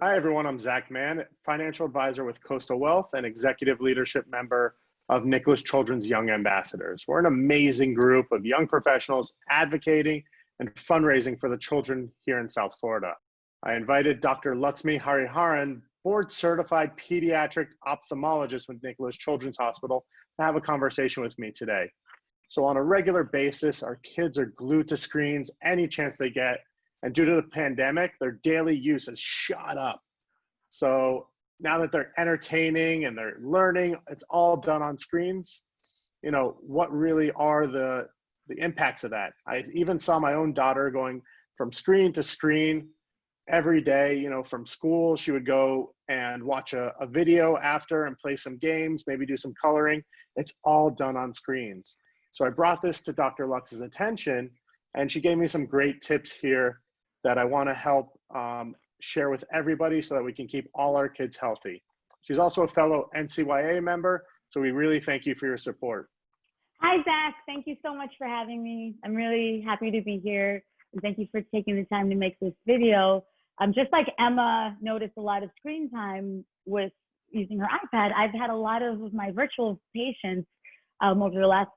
Hi, everyone. I'm Zach Mann, financial advisor with Coastal Wealth and executive leadership member of Nicklaus Children's Young Ambassadors. We're an amazing group of young professionals advocating and fundraising for the children here in South Florida. I invited Dr. Luxme Hariharan, board-certified pediatric ophthalmologist with Nicklaus Children's Hospital, to have a conversation with me today. So on a regular basis, our kids are glued to screens any chance they get. And due to the pandemic, their daily use has shot up. So now that they're entertaining and they're learning, it's all done on screens. You know, what really are the impacts of that? I even saw my own daughter going from screen to screen every day. You know, from school, she would go and watch a video after and play some games, maybe do some coloring. It's all done on screens. So I brought this to Dr. Lux's attention, and she gave me some great tips here that I want to help share with everybody so that we can keep all our kids healthy. She's also a fellow NCYA member, so we really thank you for your support. Hi, Zach. Thank you so much for having me. I'm really happy to be here, and thank you for taking the time to make this video. Just like Emma noticed a lot of screen time with using her iPad, I've had a lot of my virtual patients over the last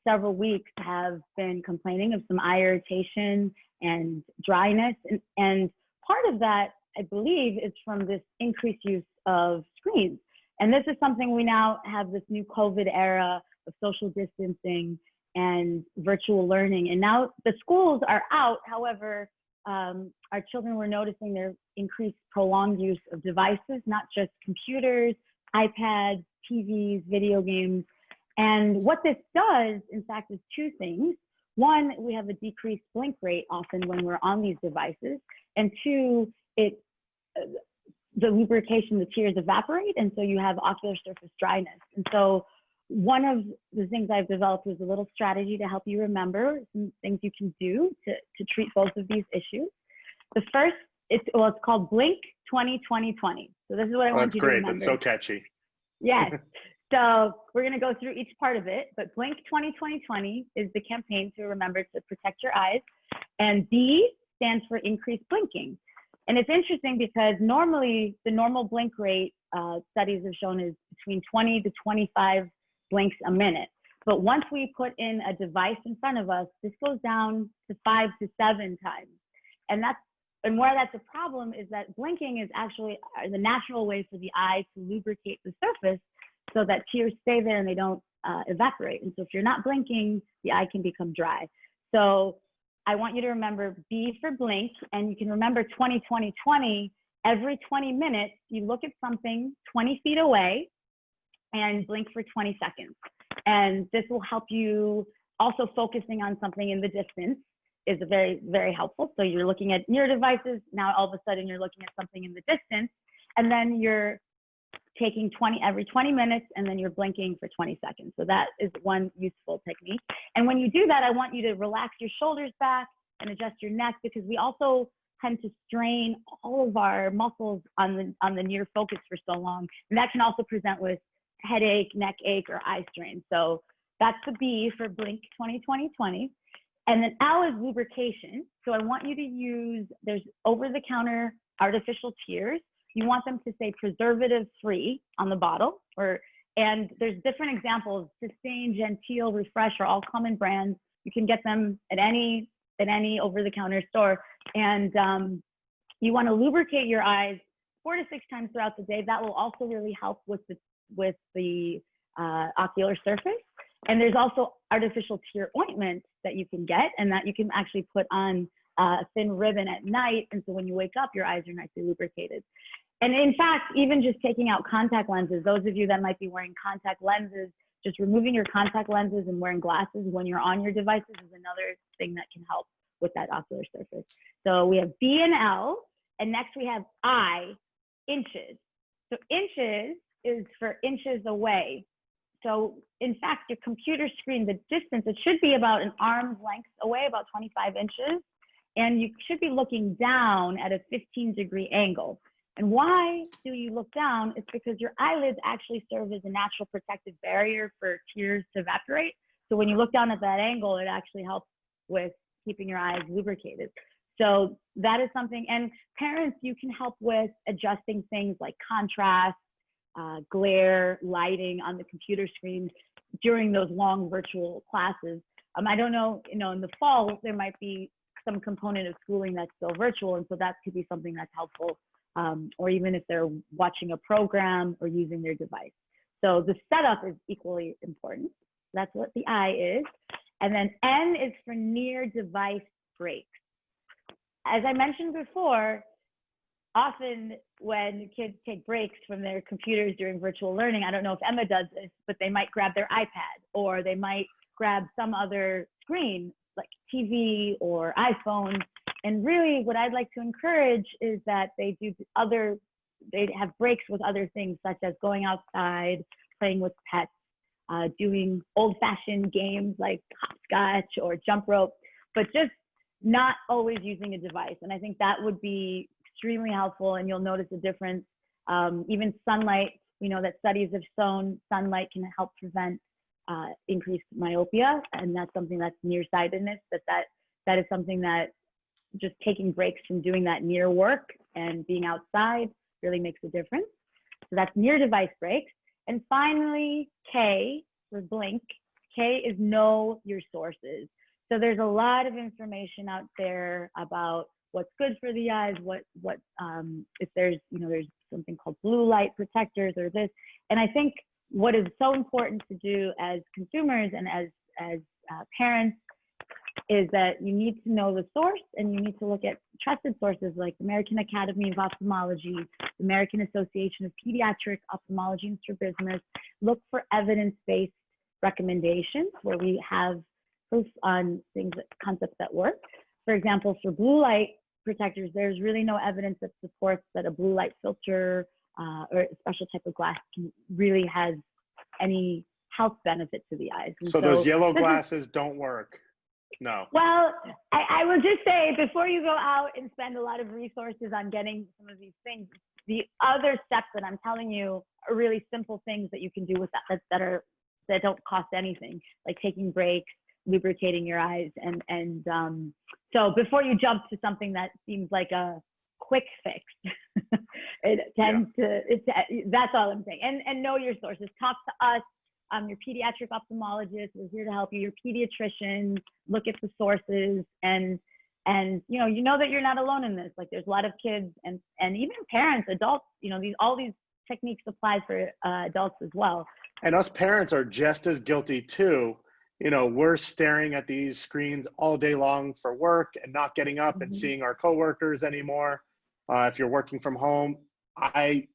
several weeks have been complaining of some eye irritation and dryness. And part of that, I believe, is from this increased use of screens. And this is something we now have this new COVID era of social distancing and virtual learning. And now the schools are out. However, our children were noticing their increased prolonged use of devices, not just computers, iPads, TVs, video games. And what this does, in fact, is two things. One, we have a decreased blink rate often when we're on these devices. And two, the lubrication, the tears evaporate, and so you have ocular surface dryness. And so one of the things I've developed is a little strategy to help you remember some things you can do to treat both of these issues. The first, it's called Blink 20-20-20. So this is what I want you to remember. That's great. That's so catchy. Yes. So we're going to go through each part of it, but Blink 20-20-20 is the campaign to remember to protect your eyes. And B stands for increased blinking. And it's interesting because normally the normal blink rate studies have shown is between 20 to 25 blinks a minute. But once we put in a device in front of us, this goes down to 5 to 7 times. And where that's a problem is that blinking is actually the natural way for the eye to lubricate the surface so that tears stay there and they don't evaporate. And so if you're not blinking, the eye can become dry. So I want you to remember B for blink, and you can remember 20-20-20. Every 20 minutes, you look at something 20 feet away and blink for 20 seconds. And this will help you. Also focusing on something in the distance is very, very helpful. So you're looking at near devices. Now all of a sudden you're looking at something in the distance, and then you're taking every 20 minutes, and then you're blinking for 20 seconds. So that is one useful technique. And when you do that, I want you to relax your shoulders back and adjust your neck, because we also tend to strain all of our muscles on the near focus for so long. And that can also present with headache, neck ache, or eye strain. So that's the B for Blink 20-20-20. And then L is lubrication. So I want you to use, there's over-the-counter artificial tears. You want them to say preservative-free on the bottle, and there's different examples. Sustain, Genteel, Refresh are all common brands. You can get them at any over-the-counter store. And you want to lubricate your eyes 4 to 6 times throughout the day. That will also really help with the ocular surface. And there's also artificial tear ointment that you can get, and that you can actually put on a thin ribbon at night. And so when you wake up, your eyes are nicely lubricated. And in fact, even just taking out contact lenses, those of you that might be wearing contact lenses, just removing your contact lenses and wearing glasses when you're on your devices is another thing that can help with that ocular surface. So we have B and L, and next we have I, inches. So inches is for inches away. So in fact, your computer screen, the distance, it should be about an arm's length away, about 25 inches. And you should be looking down at a 15-degree angle. And why do you look down? It's because your eyelids actually serve as a natural protective barrier for tears to evaporate. So when you look down at that angle, it actually helps with keeping your eyes lubricated. So that is something, and parents, you can help with adjusting things like contrast, glare, lighting on the computer screen during those long virtual classes. I don't know, in the fall, there might be some component of schooling that's still virtual, and so that could be something that's helpful, or even if they're watching a program or using their device. So the setup is equally important. That's what the I is. And then N is for near device breaks. As I mentioned before, often when kids take breaks from their computers during virtual learning, I don't know if Emma does this, but they might grab their iPad, or they might grab some other screen like TV or iPhone. And really what I'd like to encourage is that they have breaks with other things, such as going outside, playing with pets, doing old-fashioned games like hopscotch or jump rope, but just not always using a device. And I think that would be extremely helpful, and you'll notice a difference. Even sunlight, that studies have shown sunlight can help prevent increased myopia, and that's something that's nearsightedness, that is something that just taking breaks from doing that near work and being outside really makes a difference. So that's near device breaks. And finally, K for blink. K is know your sources. So there's a lot of information out there about what's good for the eyes, if there's something called blue light protectors or this. And I think what is so important to do as consumers and as parents is that you need to know the source, and you need to look at trusted sources like the American Academy of Ophthalmology, the American Association of Pediatric Ophthalmology and Strabismus. Look for evidence-based recommendations where we have proof on concepts that work. For example, for blue light protectors, there's really no evidence that supports that a blue light filter or a special type of glass really has any health benefit to the eyes. And so those yellow glasses don't work? No. Well, I will just say, before you go out and spend a lot of resources on getting some of these things, the other steps that I'm telling you are really simple things that you can do with that don't cost anything, like taking breaks, lubricating your eyes, and so before you jump to something that seems like a quick fix, that's all I'm saying. And know your sources. Talk to us. Your pediatric ophthalmologist. We're here to help you. Your pediatrician. Look at the sources, and you know that you're not alone in this. Like, there's a lot of kids and even parents, adults. All these techniques apply for adults as well. And us parents are just as guilty too. We're staring at these screens all day long for work and not getting up and seeing our coworkers anymore. If you're working from home, I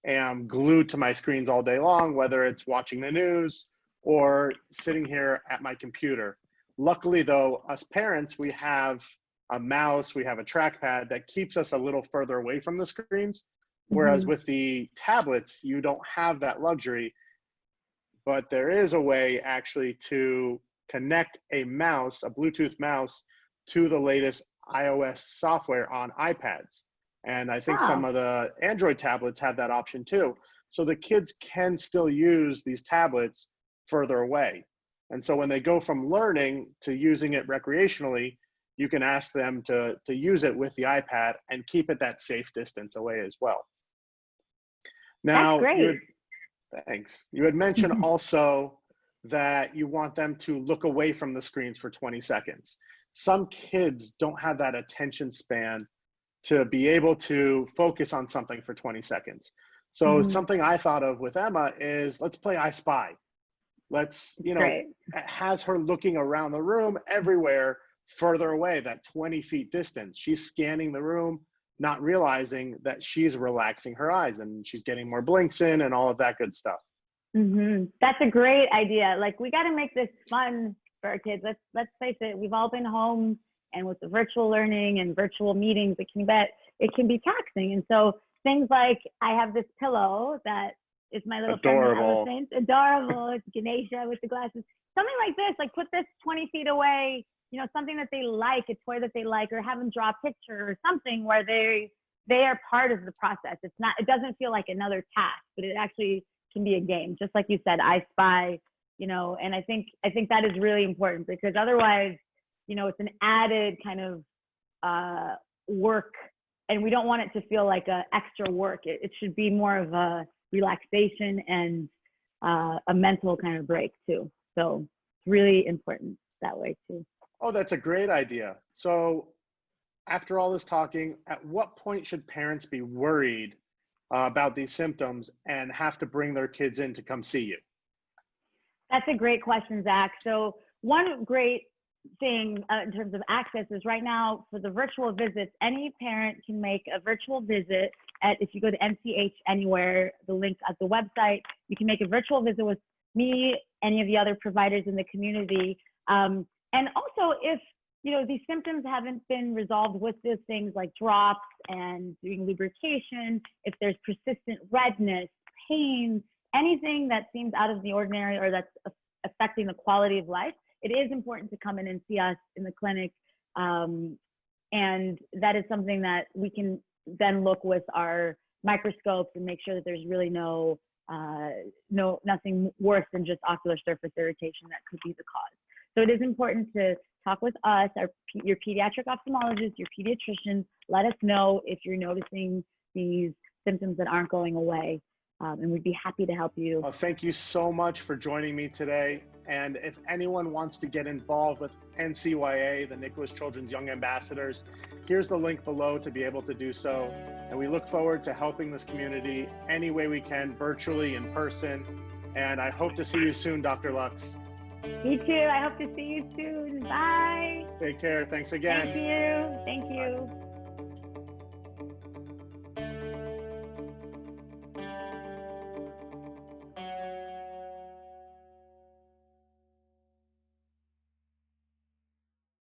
am glued to my screens all day long, whether it's watching the news or sitting here at my computer. Luckily though, us parents, we have a mouse, we have a trackpad that keeps us a little further away from the screens. Whereas with the tablets, you don't have that luxury, but there is a way actually to connect a mouse, a Bluetooth mouse, to the latest iOS software on iPads. And I think some of the Android tablets have that option too. So the kids can still use these tablets further away. And so when they go from learning to using it recreationally, you can ask them to use it with the iPad and keep it that safe distance away as well. Now, that's great. Thanks. You had mentioned also that you want them to look away from the screens for 20 seconds. Some kids don't have that attention span to be able to focus on something for 20 seconds. So something I thought of with Emma is, let's play I Spy. Let's, has her looking around the room everywhere, further away, that 20 feet distance. She's scanning the room, not realizing that she's relaxing her eyes and she's getting more blinks in and all of that good stuff. That's a great idea. Like, we got to make this fun for our kids. Let's face it, we've all been home, and with the virtual learning and virtual meetings, it can be taxing. And so things like, I have this pillow that is my little adorable. Friend, adorable. It's Ganesha with the glasses. Something like this, like put this 20 feet away, something that they like, a toy that they like, or have them draw a picture or something where they are part of the process. It doesn't feel like another task, but it actually can be a game. Just like you said, I Spy, and I think that is really important, because otherwise, it's an added kind of work, and we don't want it to feel like extra work. It should be more of a relaxation and a mental kind of break too. So it's really important that way too. Oh, that's a great idea. So after all this talking, at what point should parents be worried about these symptoms and have to bring their kids in to come see you? That's a great question, Zach. So one great thing in terms of access is right now for the virtual visits, any parent can make a virtual visit if you go to NCH Anywhere, the link at the website, you can make a virtual visit with me, any of the other providers in the community. And also if, these symptoms haven't been resolved with these things like drops and doing lubrication, if there's persistent redness, pain, anything that seems out of the ordinary or that's affecting the quality of life, it is important to come in and see us in the clinic. And that is something that we can then look with our microscopes and make sure that there's really nothing worse than just ocular surface irritation that could be the cause. So it is important to talk with us, your pediatric ophthalmologist, your pediatrician. Let us know if you're noticing these symptoms that aren't going away. And we'd be happy to help you. Well, thank you so much for joining me today. And if anyone wants to get involved with NCYA, the Nicklaus Children's Young Ambassadors, here's the link below to be able to do so. And we look forward to helping this community any way we can, virtually, in person. And I hope to see you soon, Dr. Lux. Me too. I hope to see you soon. Bye. Take care. Thanks again. Thank you. Thank you. Bye.